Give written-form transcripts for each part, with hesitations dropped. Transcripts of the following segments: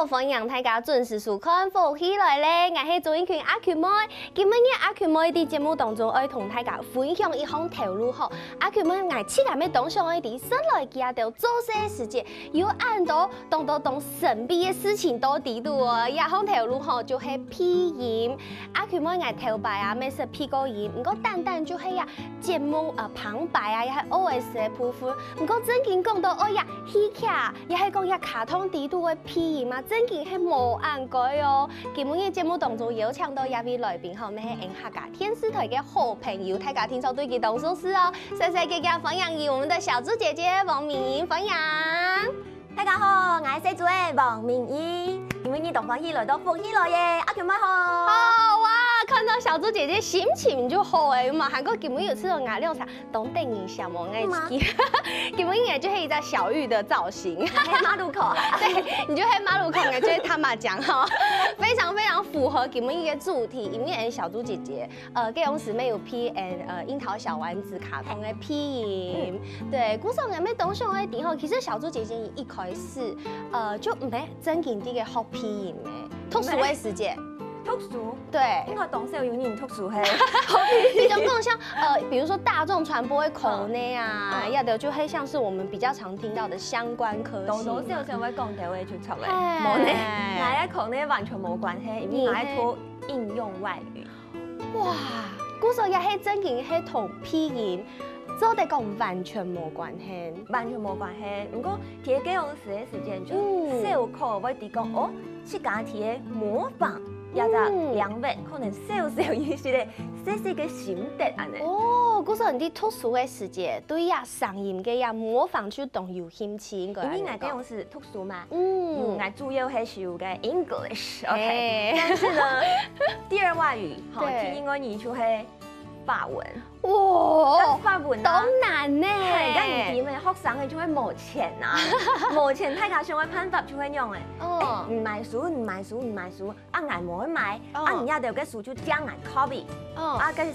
欢迎大家准时收看《福起来咧》，我是朱英群阿群妹。今日阿群妹伫节目当中要同大家分享一项头路好。阿群妹我七月要当上的伫生来家到做些事情，有按到当神秘的事情都伫度哦。一项头路吼就是屁音。阿群妹我头摆啊，没说屁股音，不过单就系呀节目旁白啊，也系 OS 的部分。不过正经讲到呀戏剧，也系讲呀卡通伫度的屁音嘛。正经係無按改哦。今日嘅節目當中邀請到一位來賓，後面係銀客家電視台嘅好朋友，大家聽說對佢動手勢哦。謝謝大家歡迎我們的小豬姐姐王敏儀，歡迎。大家好，我係小豬嘅王敏儀。今日同歡喜來到福起來耶，阿強媽好。好哇！看到小豬姐姐心情就好誒嘛，韓國今日有吃到牙料茶，懂電影小萌愛吃。今日也就是一隻小玉的造型，黑馬路口。對，你就黑馬路口，我就是他媽講哈，非常符合今日嘅主題。因為小豬姐姐，給用時咩有 P and 櫻桃小丸子卡通嘅 P 音，對，古時候我們當上嘅時候，其實小豬姐姐一開始，就唔係正經啲嘅學 P 音嘅，特殊嘅時節。特殊对，應該當時有人特殊嘿，比較更像比如說大眾傳播的口內啊，要的就會像是我們比較常聽到的相關科系。多少會講到會出錯嘅，冇呢，我嘅口內完全冇關係，因為我係讀應用外語。哇，古時候也係正經係同屁音，做得講完全冇關係，完全冇關係。不過貼幾用時嘅時間就小可會啲講哦，自家貼模仿。也就兩位可能少意思咧，細嘅心得安尼。哦，嗰時候啲特殊嘅時節，對呀上音嘅呀模仿出動有興趣應該。因為我用是特殊嘛，我主要係學嘅 English，OK。但是呢，第二外語，好，聽英文語就係法文。哇，法文都難呢。係，咁而點嘅學生嘅就會冇錢啊，冇錢，大家想嘅辦法就會用嘅。哦，唔買書，啊捱冇去買，啊人家就嘅書就將捱 copy，啊嘅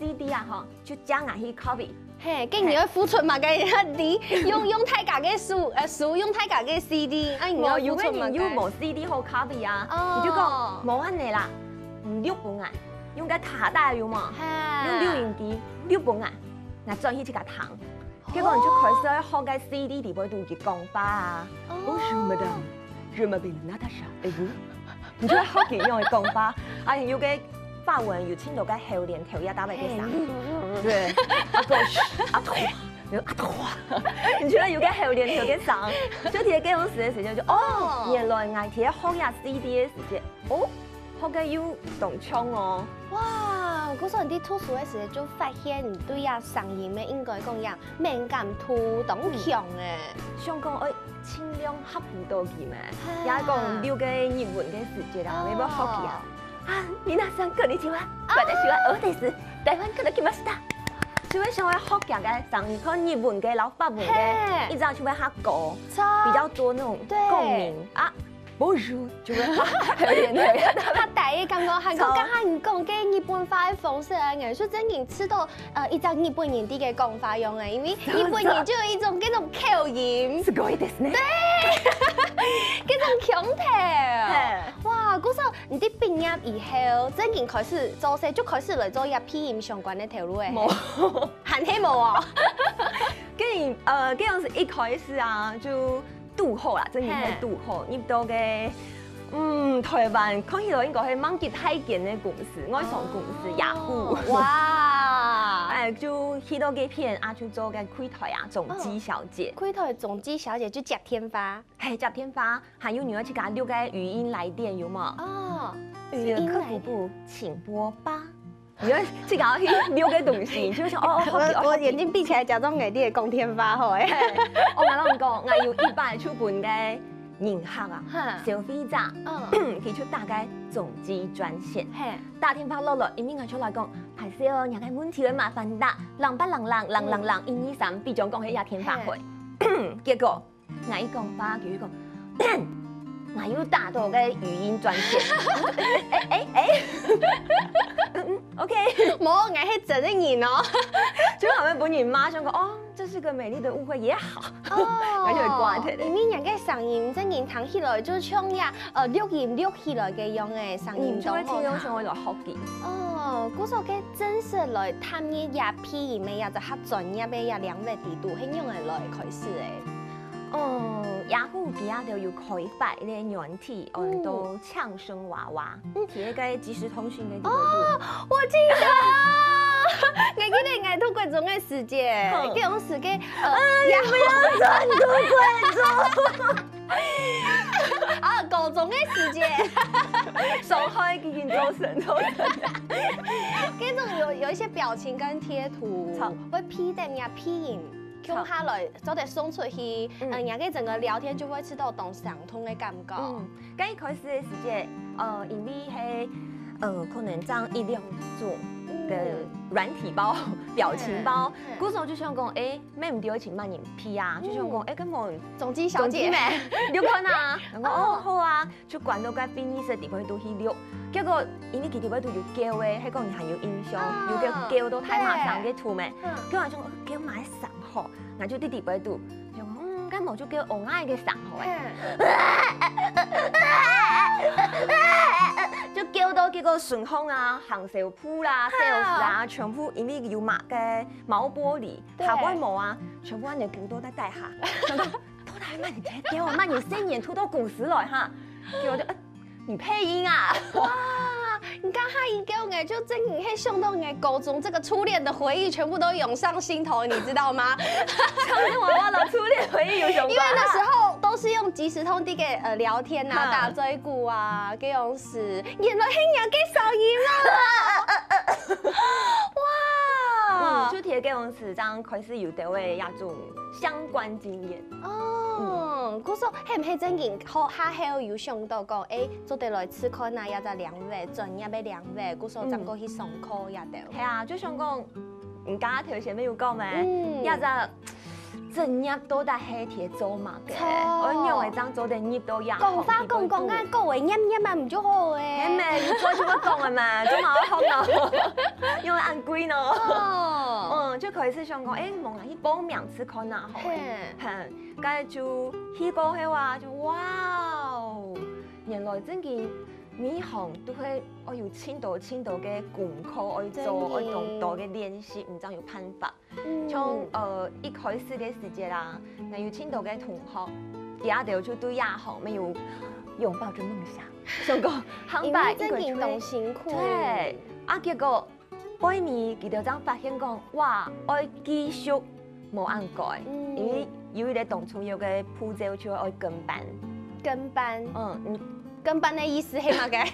CD 啊，嗬，就將捱去 copy。嘿，跟住要付出嘛，嘅啲用大家嘅書用大家嘅 CD， 啊，然後如果你要冇 CD 好 copy 啊，你就講冇安尼啦，唔6本啊。用個卡帶有嘛？用錄音機6本啊，嗱轉去一個糖，結果你就開始學個 CD 裡邊讀嘅講法啊。Bonjour madame, je m'appelle Natasha, et vous？ 你就學佢用嘅講法，啊有個法文有聽到個後連頭一打埋嘅聲，對，啊拖，你覺得有個後連頭嘅聲，所以睇幾種時嘅時間就哦，原來我睇學下 CD 嘅時間，哦。學嘅要動槍哦！哇，嗰時候啲特殊嘅時就發現唔對啊，上音嘅應該講樣敏感度當強嘅。想講誒，盡量合唔到佢咩？也講了解日文嘅時節啊，你要學佢啊！啊，皆さんこんにちは，私はオです。台灣から來ました。就會想要學嘅上看日文嘅、老法文嘅，一早就會學歌，比較多那種共鳴啊。Bonjour，就會他第一感覺係講家下唔講嘅日本話嘅方式啊，藝術真係知道一隻日本人啲嘅講法用嘅，因為日本人就有一種嗰種口音。すごいですね。對，嗰種腔調。哇，嗰時候你啲畢業以後，真係開始做些，就開始嚟做一屁音相關嘅條路嘅。冇，閒氣冇啊。跟住嗰陣時一開始啊就。拄好啦，真係係拄好。入到嘅台灣看起來應該係蠻幾大間嘅公司，外商公司雅虎。哇！就去到嗰片啊，就做嘅開台啊，總機小姐。開台總機小姐就接天花，係接天花，還有女兒去甲留個語音來電有冇？哦，語音客服部請撥8。你要去搞去留個東西，就想我眼睛閉起來，假裝我啲係講天花好誒。我馬上講，我要100出本嘅銀客啊，消費者，佢出大概總機專線，打電話落來，因為我出來講，歹始哦，人家问题会麻烦大，人不人，1、2、3，比讲讲迄也天发会。结果我一讲爸就讲，我有大到个语音专线。OK， 冇，我係真嘅人哦。就後面本人馬上講，哦，這是個美麗的誤會也好，我就會掛佢哋。因為人嘅聲音真係聽起來就像呀，錄音錄起來嘅樣嘅聲音都好聽。聽上會來學嘅。哦，嗰首嘅真實來探嘢也偏而未也就黑專業嘅也兩位地度，係用嚟來開始嘅。雅虎底下都有開發呢軟體，都唱聲娃娃，貼喺個即時通訊嘅地方。哦，我記得，我記得我讀過種嘅時節，嗰種時嘅也不要再讀過種。啊，高中嘅時節，上海已經做成。嗰種有一些表情跟貼圖，會 P 定呀 P 音。用下來，就得送出去，人家整個聊天就會知道當相通嘅感覺。剛一開始嘅時節，因為係可能爭1、2種嘅軟體包、表情包，嗰時候就想講，咩唔對，請幫人 P 啊，就想講，根本總機小姐，你看啊，我講哦好啊，就關到個便利社地方度去錄，結果因為佢地方度有叫嘅，喺講係有印象，有個叫到太馬上嘅圖咩，跟住我想叫買10號，我就啲地方度，就講咁我就叫我嗌嘅10號就叫到幾個順豐啊、行小鋪啦、sales 啊，全部因為有抹嘅毛玻璃、下關毛啊，全部人哋叫到得大下，想講到底乜嘢叫我乜嘢聲音吐到公司來哈，叫我就你配音啊！哇！你剛才一叫我就真係想到我高中這個初戀的回憶全部都湧上心頭，你知道嗎？唱聲娃娃的初戀回憶有什麼？因為那時候都是用即時通啲嘅聊天啊、打嘴鼓啊，嗰種事，原來係人嘅聲音啊！哇！就貼嗰種事，這樣開始有啲位一種相關經驗。哦，嗰時候係唔係真嘅？學校有想到講，做得來試看啊，也就2位專業嘅2位，嗰時候真過去上課也得。係啊，就想講，唔家條前面有講咩？也就專業都得係貼做嘛嘅。我認為這樣做得業都也好。講啊，各位音啊，唔做好嘅。係咪？你做乜講啊嘛？做冇學咯，因為按規咯。就開始想講，望下去報名試看啊，好嘅。跟住就去過嘅話，就哇哦，原來真嘅每行都係我要千度嘅功課，我要做我多嘅練習，唔知有辦法。從一開始嘅時節啦，我要千度嘅同學，第二條就對亞行沒有擁抱着夢想，想講行吧，真係動辛苦。對，結果背面佢就這樣發現講，哇，我繼續冇按改，因為有啲當初有個步驟就愛跟班。跟班，跟班嘅意思係乜嘅？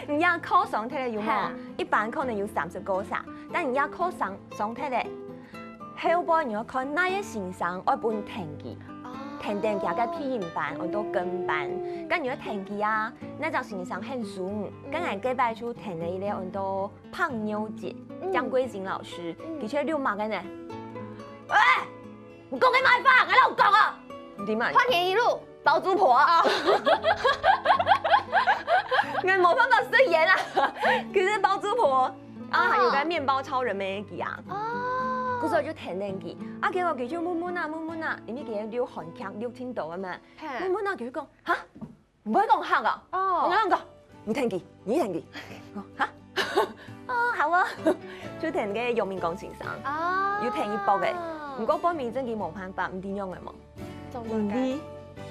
人家考上睇有冇？一般可能有30個啥，但人家考上睇咧，後邊你要看哪一先生愛本停機，停定價嘅批音班，我都跟班。咁如果停機啊，那就先生很順，跟人幾擺出停嘅咧，我都胖妞姐張桂靜老師，佢出溜馬嘅呢。喂，唔講你買花，我喺度講啊！點啊？花田一路。包租婆啊！我冇辦法食鹽啊！其實包租婆啊，還有個麵包超人咩嘅啊！嗰時候就停定佢，結果佢就悶啊，因為佢溜韓劇溜天道啊嘛，悶啊，佢講嚇，唔可以講客啊！我講你停佢，嚇，好啊，就停嘅用面講先生，要停一波嘅，唔過方面真係冇辦法，唔點樣嘅嘛，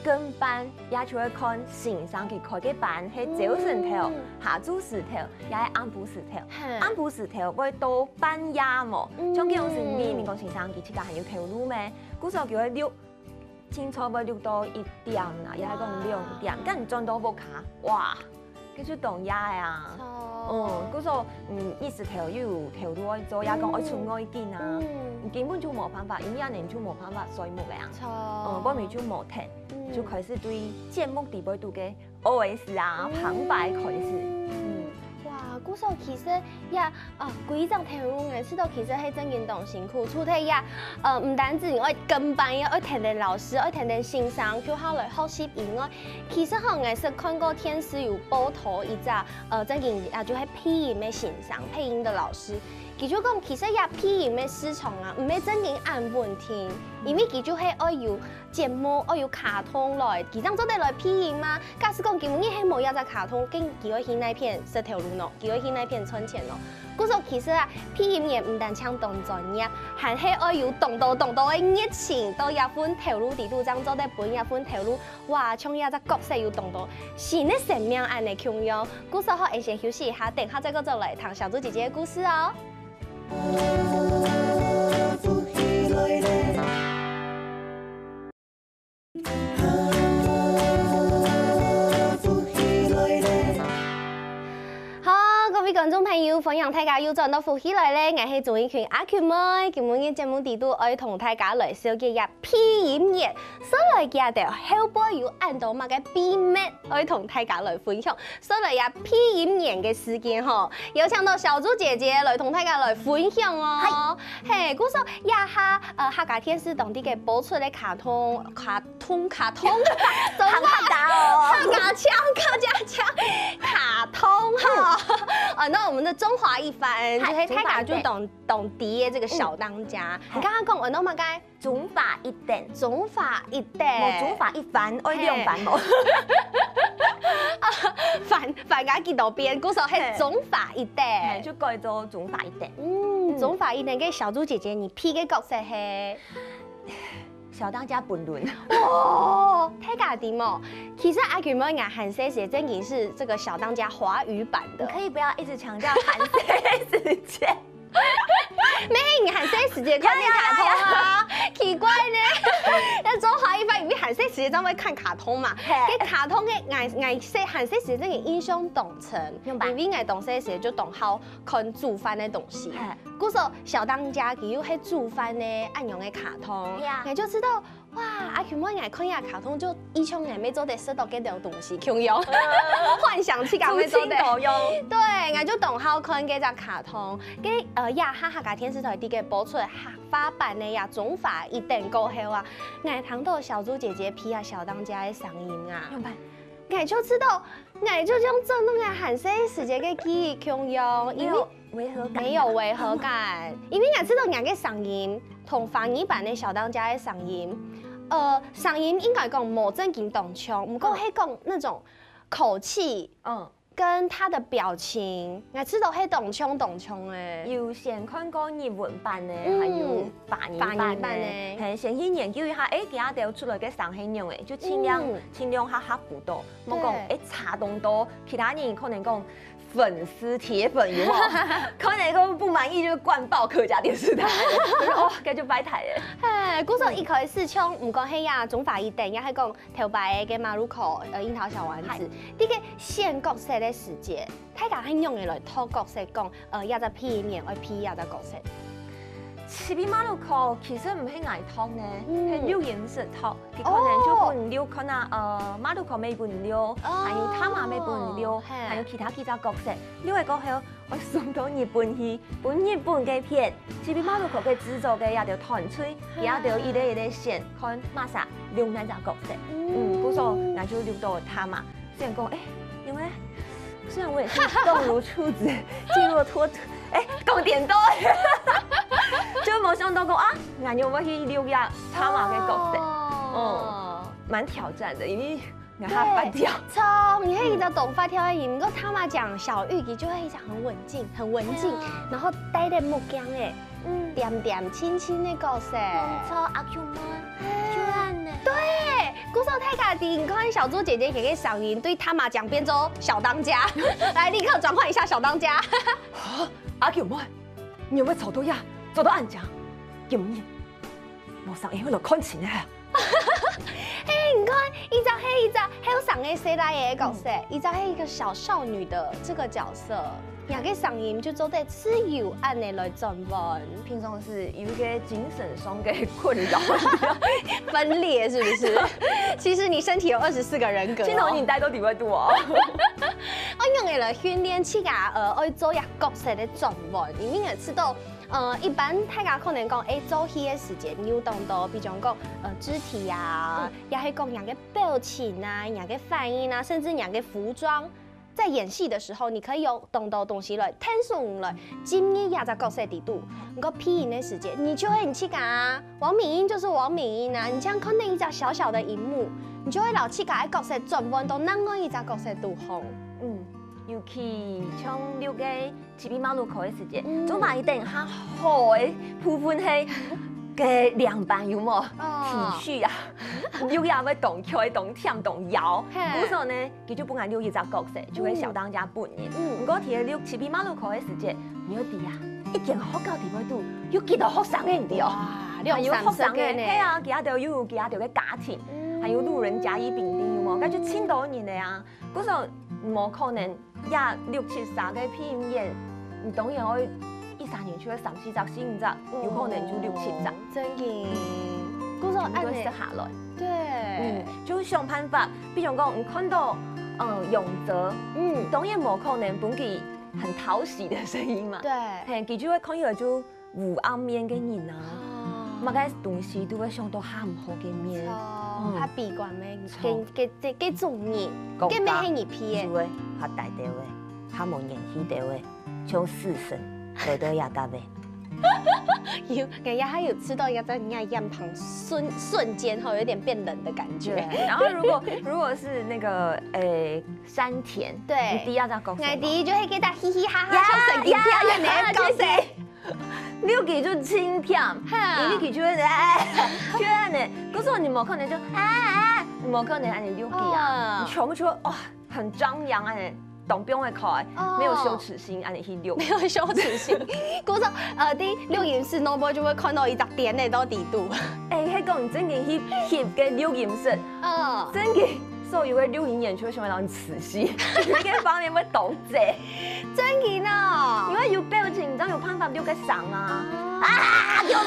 跟班也就會看先生佢開嘅班係早晨頭、下晝時頭，也係晏午時頭。晏午時頭會到半夜嘛，像嗰種時面講先生佢自家係要條路咩？嗰時候叫佢溜，清楚會溜到1點啦，也係講2點，跟住轉到部卡，哇！跟住當夜啊，嗰時候意時頭要條路愛做，也講愛出外見啊，根本就冇辦法，因為一年就冇辦法衰木嘅，嗰面就冇停。就開始對節目地位度嘅 OS 啊、旁白開始。哇，嗰古时候其实也规张条路的，知道其实係真件動辛苦，出題也唔單止我跟班嘅，我聽聽老師，我聽聽先生，叫下來學習以外，其實可能係看過電視有報道一隻真件就係配音嘅先生，配音嘅老師。佢就講，其實也配音嘅市場啊，唔係真正按穩聽，因為佢就係愛有節目，愛有卡通來，佢咁做得來配音嘛。假使講佢們係冇一隻卡通，跟佢會去那片石條路咯，佢會去那片存錢咯。故說其實啊，配音員唔單唱動專業，還係愛有動到嘅熱情，到一份投入地度，咁做得本一份投入，哇，從一隻角色要動到新的生命安尼強樣。故說好，我先休息一下，等下再繼續來談小豬姐姐嘅故事哦。觀眾朋友，歡迎大家又轉到福喜來咧！我係總一群阿權妹，今日嘅節目地度愛同大家來小結一配音員，所來嘅條後背有按到乜嘅秘密，愛同大家來分享。所來也配音員嘅時間吼，有請到小豬姐姐來同大家來分享哦。嘿，故說也下客家電視當地嘅播出嘅卡通，客家腔，卡通哈。那我們的中華一番，就是大家就懂啲嘅這個小當家。你剛剛講我乜嘅？中華一定，中華一定，冇中華一番，愛兩番冇。番家幾多邊？嗰時候係中華一定，就改做中華一定。中華一定嘅小豬姐姐，你配嘅角色係？小當家本輪哦，太假啲喎！其實阿權妹講韓式寫真已是這個小當家華語版的，可以不要一直強調韓式時間。咩？你韓式時間看啲卡通啊？奇怪呢！一中華一番，因為韓式時間真會看卡通嘛。啲卡通嘅韓式時間嘅印象動成，因為我動式時就動好看煮飯嘅東西。嗰時候小當家佢又係煮飯嘅按樣嘅卡通，你就知道。哇！阿權妹愛看下卡通，就以前愛咩做得識到幾條東西，強樣幻想起咁咩做得。對，我就動好看幾隻卡通，跟呀哈客家電視台啲嘅播出客家版嘅呀中華一定過後啊，我聽到小豬姐姐配啊小當家嘅聲音啊，我就知道，我就將真正嘅韓式時間嘅記憶強樣，因為沒有違和感，因為我知道我嘅聲音同翻譯版嘅小當家嘅聲音。聲音應該講冇正經動腔，唔過係講那種口氣，跟他的表情，我知道係動腔誒。有先看過日文版嘅，還有繁譯版嘅，係先去研究一下，幾下條出來嘅聲係樣嘅，就盡量下輔導，冇講差咁多，其他人可能講。粉絲鐵粉有冇？可能講不滿意就灌爆客家電視台，哦，繼續擺台嘅。嗰時候一開始唱唔講係呀，中華一定，也係講頭擺嘅馬路口，櫻桃小丸子，啲嘅選角色嘅時節，大家係用嘅來套角色講，一隻配音員愛配一隻角色。前邊馬路口其實唔係矮套呢，係六顏色套，佢可能就本溜，可能馬路口沒本溜，還有他媽沒本溜，還有其他幾隻角色。溜嘅過後，我送到日本去，本日本嘅片，前邊馬路口嘅製作嘅也條團隊，也條一個線，看馬上溜那隻角色。嗰時候我就溜到他媽，雖然講因為雖然我也是動如處子，靜若脫兔，講點多。就冇想到過啊，我要我去溜一他媽嘅角色，蠻挑戰的，因為我嚇翻跳。錯，你係一隻動發跳嘅演，不過他媽講小玉佢就係一隻很文靜，然後帶點木匠嘅，點點親親嘅角色。錯，阿 Q 妹，就係呢。對，嗰時候太假啲，你看小豬姐姐佢嘅聲音對他媽講變做小當家，來立刻轉換一下小當家。阿 Q 妹，你有冇找到呀？做到暗講，今日冇上映去落看錢啊！你看，依隻係一隻，還有上個世代嘅角色，依隻係一個小少女的這個角色，人嘅聲音就做得自由按嚟來轉換。平常是有一個精神上嘅困擾，分裂是不是？其實你身體有24個人格。鏡頭你帶到幾位度啊？我用嘅来训练自家爱做一角色的转换，因为也知道。一般大家可能讲，做戏的时间有当到，比如讲肢体啊，也是讲人嘅表情啊、人嘅反应啊，甚至人嘅服装。在演戏的时候，你可以用当到东西来天数来今日也在角色底度。如果配音的时间，你就会很气感啊。王敏英就是王敏英啊，你这样看那一只小小的荧幕，你就会老气感的角色转换到哪个一只角色度红。尤其像溜个7匹马路口的时间，总嘛一定较好的部分是个凉拌有无？体恤啊，溜也要动起、动跳、动摇。古时候呢，佢就不爱溜一只角色，就会小当家本人。不过提溜7匹马路口的时间，你要弟啊，一件好到地位度，有几多学生嘅唔对哦？还有学生嘅，系啊，其他就有其他就嘅家庭，还有路人甲乙丙丁有无？咁就千多人的啊，古时候冇可能。也6、7、3个配音员，你当然可以1、3年出去3、4集、4、5集，有可能就6、7集。真嘅，古时候按得下来。对，就想办法，比如讲，你看到永泽，当然冇可能本佢很讨喜的声音嘛。对，嘿，佢就会看起来就有暗面嘅人啊，嘛个东西都会想到下唔好嘅面。他闭关咩？给重人，给咩黑你皮嘅？就他大条的，他冇演戏条的，像四神，都得也得呗。有，人家还有吃到一个在人家样旁瞬间后有点变冷的感觉。然后如果是那个山田，对，第二张角色，我第一就会给他嘻嘻哈哈笑神经跳的那个角色。六记就轻跳，你记就会就安尼，可是你冇可能就你冇可能安尼六记啊，你全部就哇很张扬安尼，当兵的口没有羞耻心安尼去六，没有羞耻心。古时候第六演室 ，Noble 就会看到一只点的到底度。迄讲真嘅去翕嘅六演室，真嘅。所有的六演演出想要让你仔细，这个方面会懂者，真嘅呢，因为有表情，你知道有办法六个上啊，叫我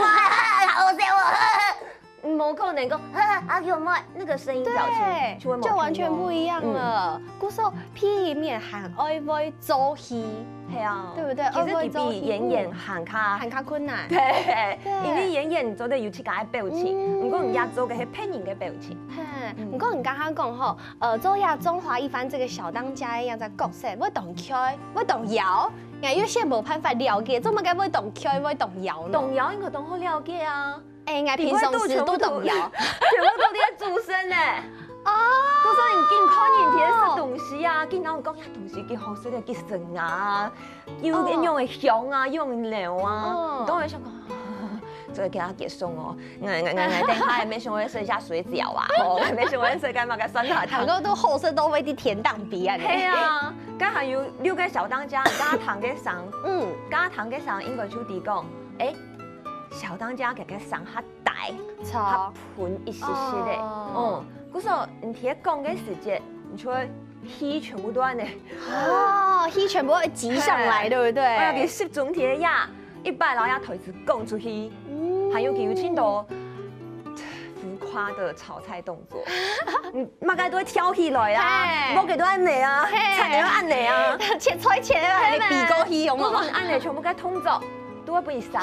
好笑我，冇可能讲叫我那个声音表情就完全不一样了。古时候片面喊爱会做戏，系啊，对不对？其实比演喊卡困难，对，因为演做的有自家的表情，不过人家做嘅是配音的表情。不过你刚刚讲吼，做下中华一番这个小当家一样在角色，会动起，会动摇，俺有些冇办法了解，怎么该会动起，会动摇呢？动摇应该都好了解啊。俺平常时都动摇，全部都在主声呢。嗰时你见看人贴食东西啊，见人讲呀东西几好食的，几神啊，又用的香啊，用料啊，当然想讲。这个给他给送哦，等下还没想要吃一下水饺啊，没想要吃干嘛个酸辣汤，很多都后生都会啲甜当比啊。系啊，刚还有6个小当家，加糖嘅上，加糖嘅上应该就地讲，小当家嘅上较大，较盆一些些的，嗰时候你贴讲嘅时间，你说戏全部都安尼，戏全部会挤上来，对不对？我要给10种贴呀。100老鸭腿子供出去，还有给有青多浮夸的炒菜动作，马该都会挑起来啊，冇给都按你啊，菜都按你啊，切菜切啊，比高戏用啊，按你全部该通走，都会不会散。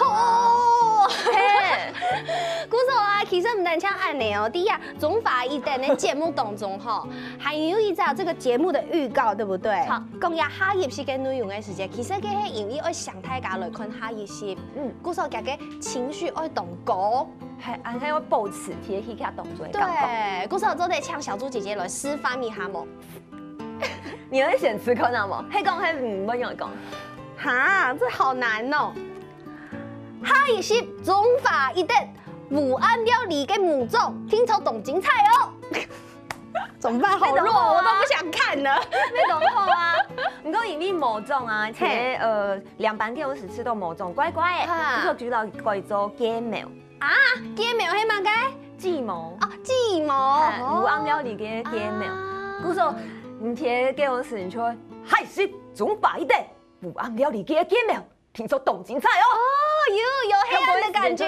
古时候啊，其实唔单像按你哦，第一中法一等的节目当中哈，还有一这个节目的预告，对不对？好，讲下下一集嘅内容嘅时间，其实佢係因为爱想大家来看下一集，古时候家嘅情绪爱动高，还要保持贴起佢动作。对，古时候都得请小猪姐姐来示范一下么？你会选词可能么？黑讲还唔乜样讲？哈，这好难哦。下一集中法一等武安料理嘅母种，听说懂精彩哦。怎么办？好弱，我都不想看了。没懂好啊，唔过因为某种啊，且凉拌嘅有时吃到某种乖乖嘅，就主要改做鸡苗啊，鸡苗係乜嘅？雞毛啊，雞毛，武安料理嘅雞苗。故說唔貼嘅有時，你說係是中法一等武安料理嘅雞苗，聽說懂精彩哦。有黑暗的感觉，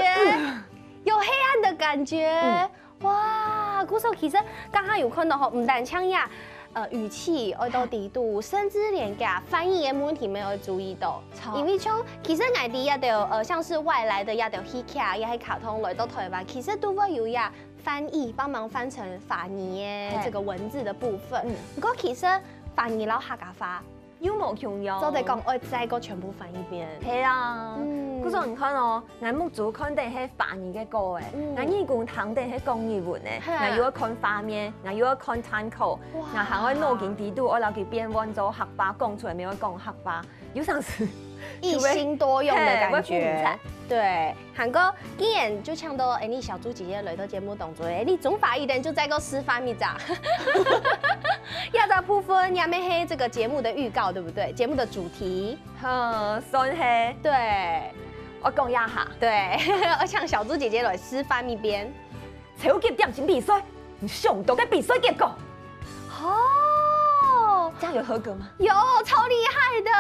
有黑暗的感觉，哇！古时候其实刚刚有看到吼，唔但唱呀，语气爱到地度，甚至连个翻译的问题没有注意到。因为像其实外地也都像是外来的也都去看，也系卡通来到台湾，其实都会有呀翻译帮忙翻成法语的这个文字的部分。不过其实法语老客家话。有冇重要？就係講我再個全部翻一遍。係啊，嗰陣你看哦，我目睭看定係法語嘅歌誒，我耳管聽定係講日文誒，我要看畫面，我要看單口，我行開腦筋地度，我留佢變換做客家講出來，沒有講客家，有像是一心多用的感覺。對，韓國既然就搶到你小豬姐姐來到節目當中，你總法一點就再個示範一下。亞洲部分也沒黑這個節目的預告，對不對？節目的主題，算係。對，我講一下。對，我請小豬姐姐來示範一遍。超級點心比賽，你上到嘅比賽結果。哦，這樣有合格嗎？有，超厲害的。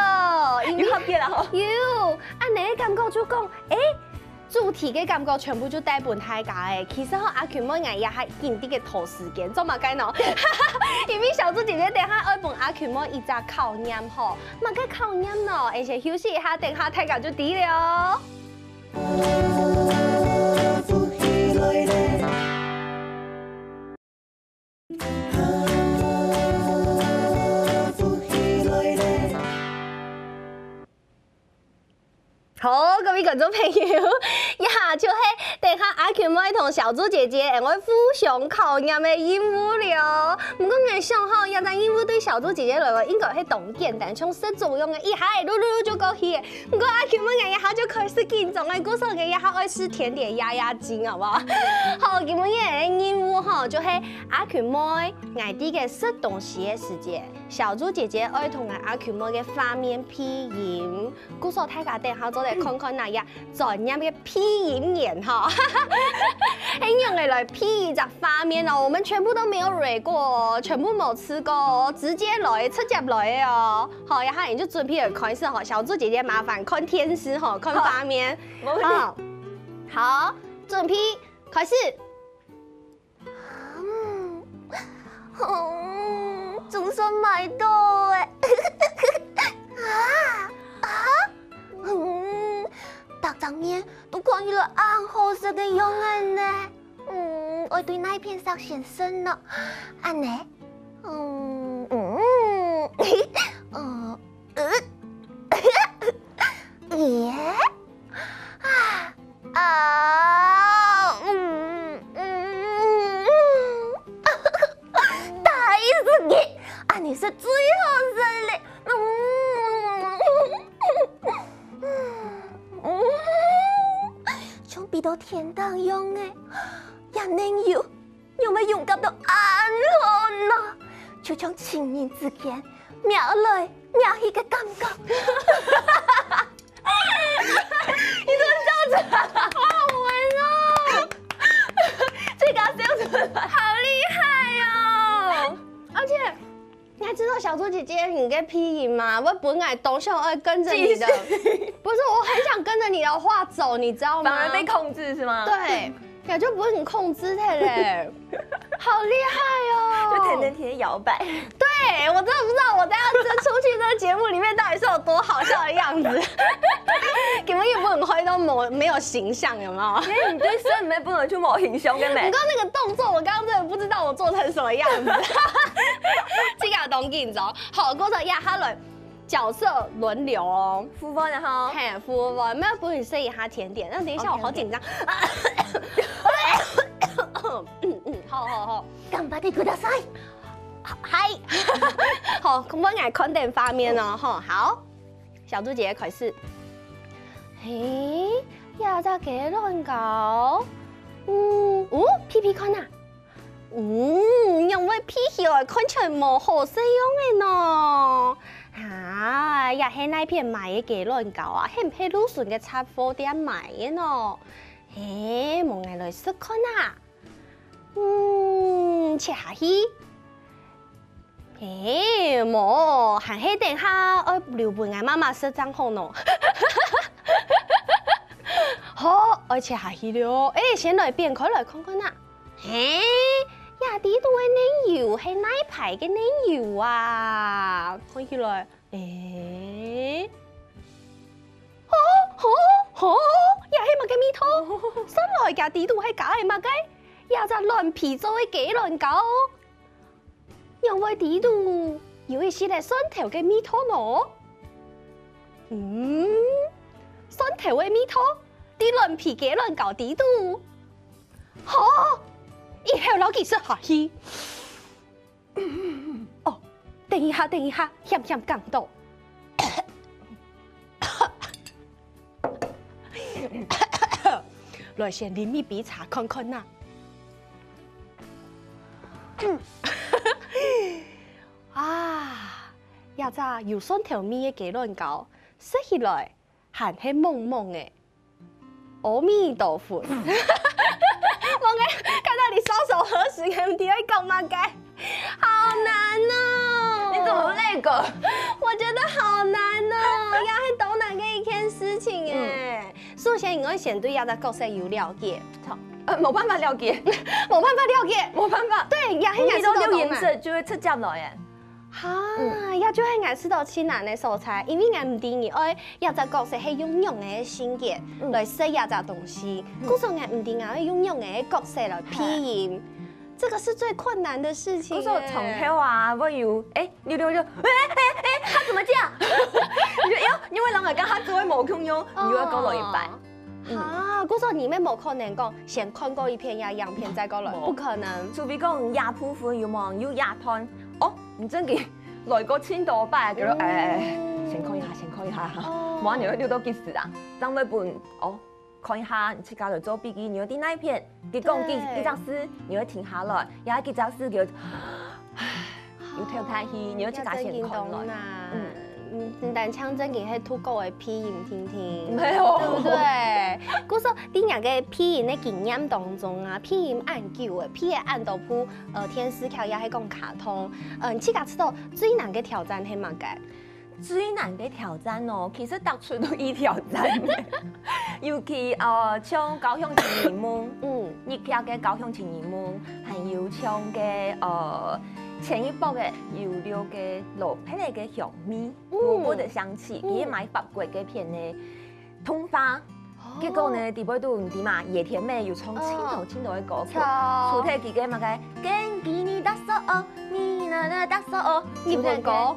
有合格啦！有，啊，你感覺就講，主題嘅感覺全部就帶本大家誒。其實阿權妹也係緊啲嘅拖時間，做乜計喏？因為小豬姐姐等下愛本阿權妹一隻考驗吼，乜嘅考驗喏，而且休息一下，等下大家就啲了。好，各位觀眾朋友，以下就係等下阿權妹同小豬姐姐我互相考驗嘅任務了。唔過我想吼，一陣任務對小豬姐姐來講應該係當簡單，像實作用嘅，一下嚕嚕就過去。唔過阿權妹一下就開始緊張嘅，故事嘅一下愛吃甜點壓壓驚，好唔好？好，今日嘅任務吼就係阿權妹愛啲嘅食東西嘅時間，小豬姐姐愛同阿權妹嘅畫面配音，故事大家等下做看看那呀專業嘅配音員哈，用嚟配一隻畫面哦，我們全部都沒有蕊過，全部冇吃過，直接來直接來哦。好，然後你就準備嚟開始哈，小豬姐姐麻煩看天師哈，看畫面。好，好，準備開始。仲想買多誒。大場面都關於了暗紅色嘅用案呢。我對那一片色顯深呢。安呢？大好き。安你是最好食嘞。像比到天堂用嘅，人能有咪用感到安好呢？就像情人之間秒來秒去嘅感覺。你怎麼這樣子？好好玩哦！這個笑出來，好厲害哦！而且你還知道小豬姐姐你嘅配音嗎？我本來都想要跟着你的，不是，我很想跟着你的話走，你知道嗎？反而被控制是嗎？對，感覺不會很控制的嘞，好厲害哦！就甜甜甜搖擺。對，我真的不知道我等下出去這個節目裡面到底是有多好笑的樣子。根本也不能開到沒有形象，有沒有？因為你對生妹不能去冇形象嘅咩？你剛那個動作，我剛剛真的不知道我做成什麼樣子。這個當緊張，好，嗰陣下來角色輪流哦。副播然後，嘿，副播，沒有幫你試一下甜點。那等一下我好緊張。好，頑張ってください。嗨，好，咁我嚟看點畫面哦，好，小豬姐姐開始。嘿，呀，隻幾亂搞？屁屁看啊！因為屁屁來看起來冇好使用嘅喏。啊，也係那片買嘅幾亂搞啊，係唔係魯迅嘅雜貨店買嘅喏？嘿，冇嗌來試看啊！切下去。冇，行起等下我留俾我媽媽食張好喏。好，我切下去了。先來變開來看看啦。呀，地圖嘅奶油係哪一排嘅奶油啊？看起來，又係乜嘅米湯？新來嘅地圖係假係乜嘅？又就亂皮做嘅幾亂搞？因為地圖有一些係酸頭嘅米湯咯。酸頭嘅米湯，啲亂皮幾亂搞地圖？以後老技術下去。等一下，險講到。來先啉一杯茶看看呐。也咋有酸條米嘅幾亂搞，食起來還係蒙蒙嘅。阿彌陀佛。我看到你雙手合十，你會幹嘛嘅？好難哦！你怎麼那個？我覺得好難哦，也係多難嘅一件事情誒。首先，我先對亞洲角色有了解，冇辦法了解，冇辦法了解，冇辦法。對，也係你到了顏色就會出汁來誒。也就係我知道最難嘅素材，因為我唔定義愛亞洲角色係用用嘅性格來寫亞洲東西，故所我唔定義愛用用嘅角色來配音。這個是最困難的事情。嗰時候從頭啊，我有溜，他怎麼這樣？你說因為人係講他只會冇空用，你又要講落一百。嗰時候你咩冇可能講先看過一篇樣片再過來，不可能。除非講亞鋪款要望要亞攤，唔真嘅來過千多百，叫做先看一下，冇你要溜到幾時啊？當尾本看一下，你去交流做筆記，你要啲那一篇，佢講幾張詩，你要停下來，然後幾張詩叫，要跳太戲，你要去加先看落。唔但唱真嘅係吐歌嘅配音聽聽，對不對？嗰時候啲人嘅配音嘅經驗當中啊，配音按久嘅，配音按到鋪天師橋也係講卡通，你自家知道最難嘅挑戰係乜嘅？最難嘅挑戰哦，其實到處都有挑戰嘅，尤其像高雄青年夢，熱劇嘅高雄青年夢，還有像嘅前一部嘅有了嘅羅皮嚟嘅香味，無波的香氣，佢買法國嘅片嘅通花，結果呢地尾都唔掂嘛，野田妹又唱青頭嘅歌曲，主題曲嘅乜嘅，跟住你打手，你那打手，日本歌，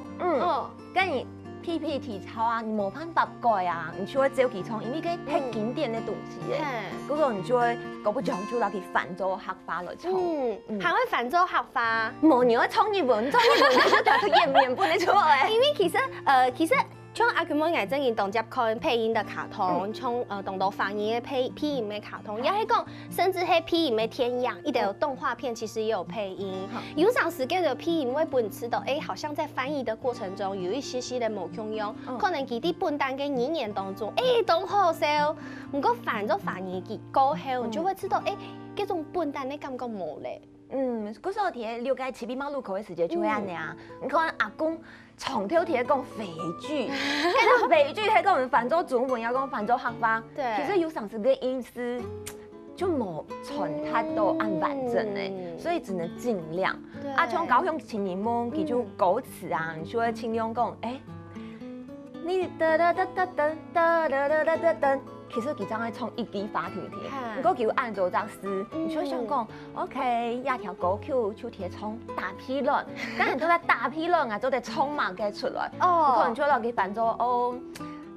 跟住 PPT 抄啊，你冇辦法改啊，你就會照佢唱，因為佢太經典嘅東西嘅，嗰個你就會搞不上就攞佢反做客家來唱，還會反做客家，冇你要唱日本，但係佢演唔演出嚟，因為其實。像阿佢們眼真然當接看配音的卡通，從當到翻譯嘅配音嘅卡通，也係講甚至係配音嘅天樣，一啲動畫片其實也有配音。有陣時叫做配音會本知道，好像在翻譯的過程中有一些些嘅冇共用，可能佢啲本單嘅語言當中，都好笑，唔過反咗翻譯結過後，就會知道，嗰種本單嘅感覺冇咧。嗰時候睇了解7匹馬路口嘅時間就會安尼啊，你看阿公。從頭睇講肥劇，跟住肥劇睇講反做中文，又講反做客家，其實有陣時嘅意思就冇傳達到按完整嘅，所以只能盡量。像高雄青年夢，佢就歌詞啊，就會盡量講，你噔噔噔噔噔噔噔噔噔噔。其實佢真係從一句話條條，如果叫按做則詩，你就想講 ，OK，一條歌曲就貼從大批論，咁人都在大批論啊，都在衝嘛嘅出來，可能就落去扮做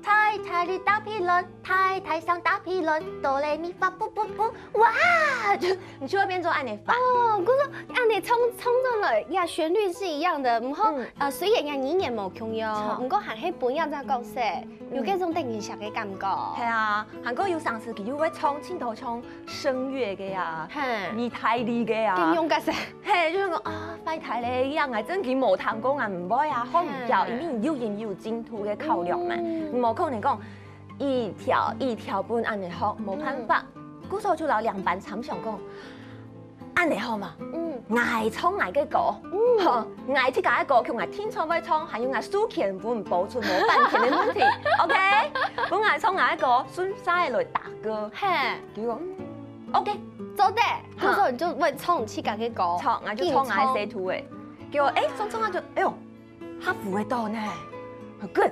太太的大批論，太太上大批論，哆來咪發啵啵啵，哇！你就會變做按你發。嗰個按你衝上來，呀旋律是一樣的，唔好雖然人語言冇共用，唔過係喺本人嘅角色，有嗰種定義上嘅感覺。係啊，韓國有上次佢會唱青頭唱聲樂嘅呀，咪太厲嘅呀。應用角色，係就是講快太咧，人係真佢冇彈過，人唔會啊，學唔掉，因為有音有進度嘅考量嘛，冇可能講一條半按嚟學，冇辦法。嗰時候就有兩班參詳講，按嚟學嘛，捱唱捱嘅歌，捱去揀一個，叫捱天唱威唱，還要捱蘇乾本播出冇版權嘅問題 ，OK？ 本捱唱捱一個，孫曬來打歌，佢講 OK。走的，故说你就为冲气感给搞，冲啊就冲啊 C 图诶，给我冲啊就哎呦，哈服会到呢，很 good。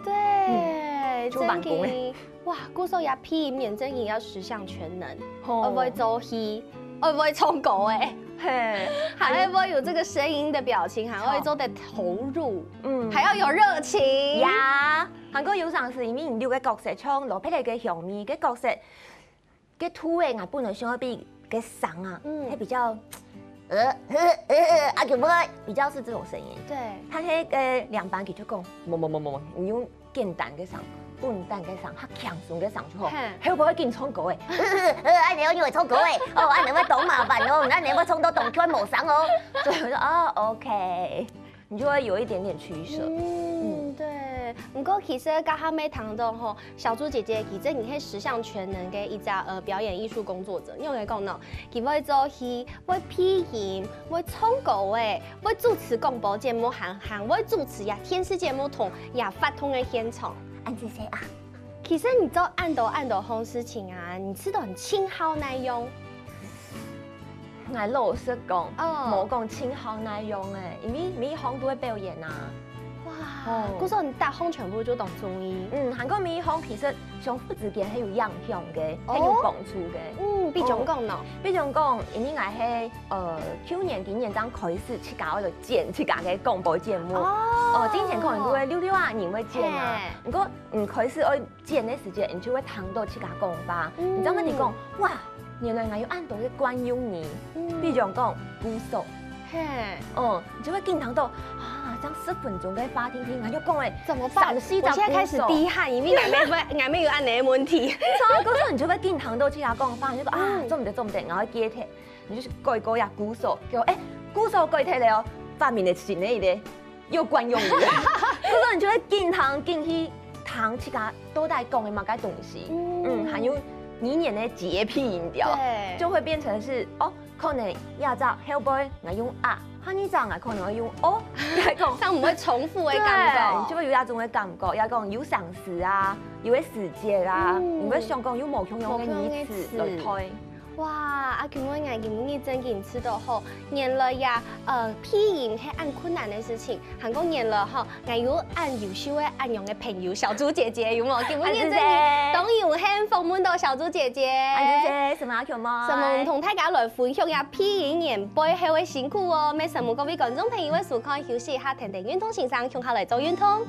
对，就办公嘞。哇，故说也批免真也要十项全能，会不会走戏，会不会冲狗哎？嘿，还会不会有这个声音的表情，还会做的投入，还要有热情呀。韩国有上是因为你个角色唱罗佩嚟嘅香味，个角色个土诶，我本来想要比个嗓啊，还比较阿舅妹比较是这种声音。对，他迄个两班佢就讲，冇，你用简单嘅嗓。笨蛋嘅嗓，他强顺嘅嗓就好，还有不会给你冲狗诶，安尼我以为冲狗诶，哦，安尼我懂麻烦哦，安尼我冲到懂圈某嗓哦，所以我说OK， 你就会有一点点取舍。对。不过其实刚哈没谈到吼，小猪姐姐其实你是十项全能嘅一家表演艺术工作者，你有嚟讲喏，佢会做戏，会配音，会冲狗诶，会主持广播节目，还会主持呀电视节目同呀发通嘅现场。安子谁啊？其实你做按斗红事情啊，你吃的很轻好耐用。我老实讲，冇讲轻好耐用诶，因为每一行都会表演啊。哇，故说你大行全部就懂中医。韩国每一行其实相互之间係有影響嘅，係有幫助嘅。比種講喏，比種講，因為我係去年今年當開始去搞嚟剪去搞嘅廣播節目。之前可能都會溜啊，你會剪啊。如果開始我剪嘅時間，你就會聽到去搞廣播。你知道乜嘢講？哇，原來我要按到嘅慣用語，比種講鼓手。你就會經常到啊，將10分鐘嘅話聽聽，我就講誒，怎麼辦？我現在開始滴汗，因為我沒有按你的問題。錯，嗰時你就會經常到其他講話，你就講啊，做唔得，我記題，你就是改呀鼓手，叫我鼓手改題了，發明的新的咧，又慣用嘅，嗰時你就會經常去聽其他都在講的某個東西，還有你念的潔癖音調，就會變成是可能要找 Hellboy 我用啊，你找我可能我用來講，這樣唔會重複嘅感覺，就會有一種嘅感覺，要講有常識啊，有嘅時節啊，唔會想講有無窮用嘅語詞來推。哇，阿權我眼見你真見吃到好，原來呀，配音係按困難的事情，韓國原來哈，我有按優秀嘅按用嘅朋友小豬姐姐有冇？見唔見真係當然很豐滿到小豬姐姐。安姐姐，什麼阿權嗎？什麼同大家來分享下配音員背後嘅辛苦哦？咩什麼各位觀眾朋友嘅收看休息下，停運動線上向下來做運動。